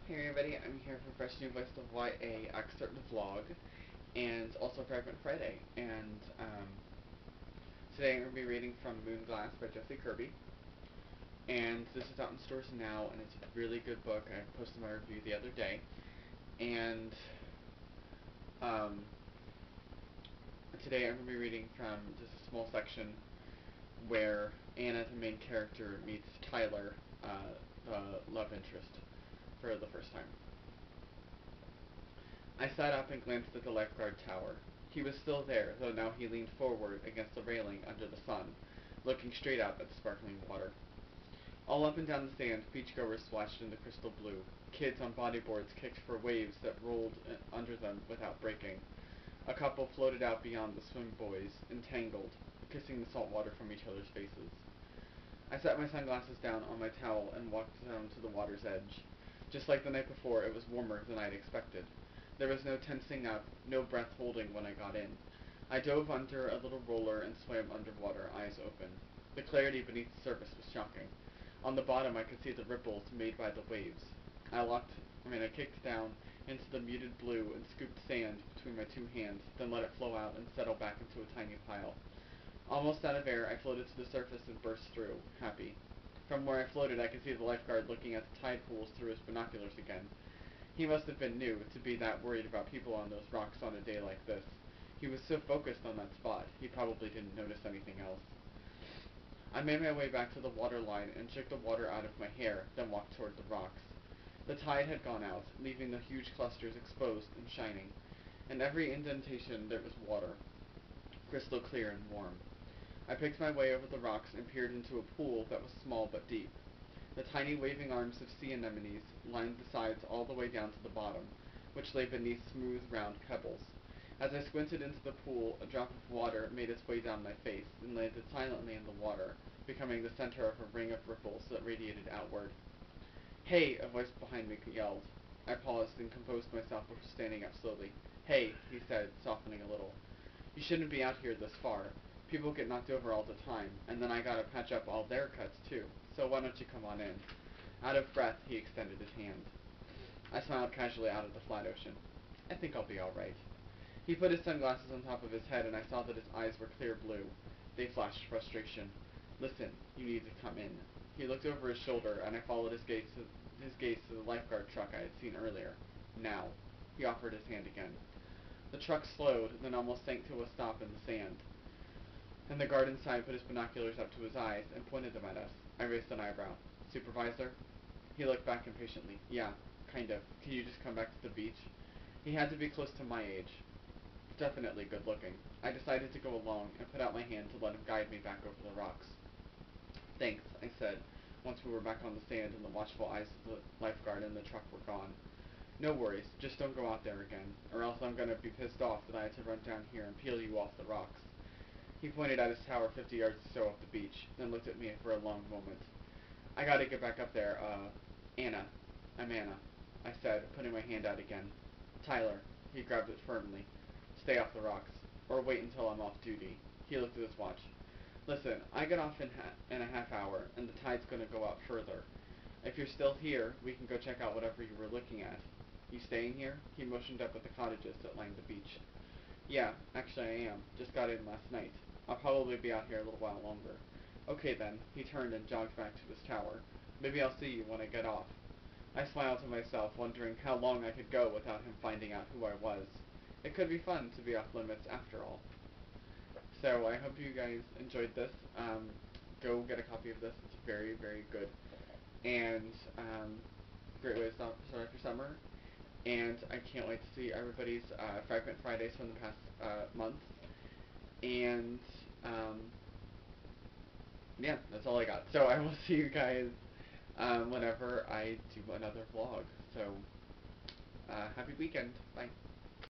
Hey everybody, I'm here for Fresh New Voice of YA Excerpt vlog, and also Fragment Friday. And today I'm going to be reading from Moonglass by Jessi Kirby. And this is out in stores now, and it's a really good book. I posted my review the other day. And today I'm going to be reading from just a small section where Anna, the main character, meets Tyler, the love interest, for the first time. I sat up and glanced at the lifeguard tower. He was still there, though now he leaned forward against the railing under the sun, looking straight out at the sparkling water. All up and down the sand, beachgoers splashed in the crystal blue. Kids on bodyboards kicked for waves that rolled under them without breaking. A couple floated out beyond the swim buoys, entangled, kissing the salt water from each other's faces. I set my sunglasses down on my towel and walked down to the water's edge. Just like the night before, it was warmer than I'd expected. There was no tensing up, no breath holding when I got in. I dove under a little roller and swam underwater, eyes open. The clarity beneath the surface was shocking. On the bottom I could see the ripples made by the waves. I kicked down into the muted blue and scooped sand between my two hands, then let it flow out and settle back into a tiny pile. Almost out of air, I floated to the surface and burst through, happy. From where I floated, I could see the lifeguard looking at the tide pools through his binoculars again. He must have been new to be that worried about people on those rocks on a day like this. He was so focused on that spot, he probably didn't notice anything else. I made my way back to the water line and shook the water out of my hair, then walked toward the rocks. The tide had gone out, leaving the huge clusters exposed and shining. In every indentation there was water, crystal clear and warm. I picked my way over the rocks and peered into a pool that was small but deep. The tiny waving arms of sea anemones lined the sides all the way down to the bottom, which lay beneath smooth, round pebbles. As I squinted into the pool, a drop of water made its way down my face and landed silently in the water, becoming the center of a ring of ripples that radiated outward. "Hey!" a voice behind me yelled. I paused and composed myself before standing up slowly. "Hey," he said, softening a little. "You shouldn't be out here this far. People get knocked over all the time, and then I gotta patch up all their cuts, too. So why don't you come on in?" Out of breath, he extended his hand. I smiled casually out at the flat ocean. "I think I'll be all right." He put his sunglasses on top of his head, and I saw that his eyes were clear blue. They flashed frustration. "Listen, you need to come in." He looked over his shoulder, and I followed his gaze to the lifeguard truck I had seen earlier. "Now." He offered his hand again. The truck slowed, then almost sank to a stop in the sand. And the guard inside put his binoculars up to his eyes and pointed them at us. I raised an eyebrow. "Supervisor?" He looked back impatiently. "Yeah, kind of. Can you just come back to the beach?" He had to be close to my age. Definitely good looking. I decided to go along and put out my hand to let him guide me back over the rocks. "Thanks," I said, once we were back on the sand and the watchful eyes of the lifeguard and the truck were gone. "No worries, just don't go out there again, or else I'm gonna be pissed off that I had to run down here and peel you off the rocks." He pointed at his tower 50 yards or so up the beach, then looked at me for a long moment. "I gotta get back up there, Anna. I'm Anna," I said, putting my hand out again. "Tyler." He grabbed it firmly. "Stay off the rocks. Or wait until I'm off duty." He looked at his watch. "Listen, I get off in a half hour, and the tide's gonna go out further. If you're still here, we can go check out whatever you were looking at. You staying here?" He motioned up at the cottages that lined the beach. "Yeah, actually I am. Just got in last night. I'll probably be out here a little while longer." "Okay then." He turned and jogged back to his tower. "Maybe I'll see you when I get off." I smiled to myself, wondering how long I could go without him finding out who I was. It could be fun to be off limits after all. So I hope you guys enjoyed this. Go get a copy of this. It's very, very good. And great way to start off your summer. And I can't wait to see everybody's Fragment Fridays from the past month. And yeah, that's all I got. So I will see you guys whenever I do another vlog. So happy weekend. Bye.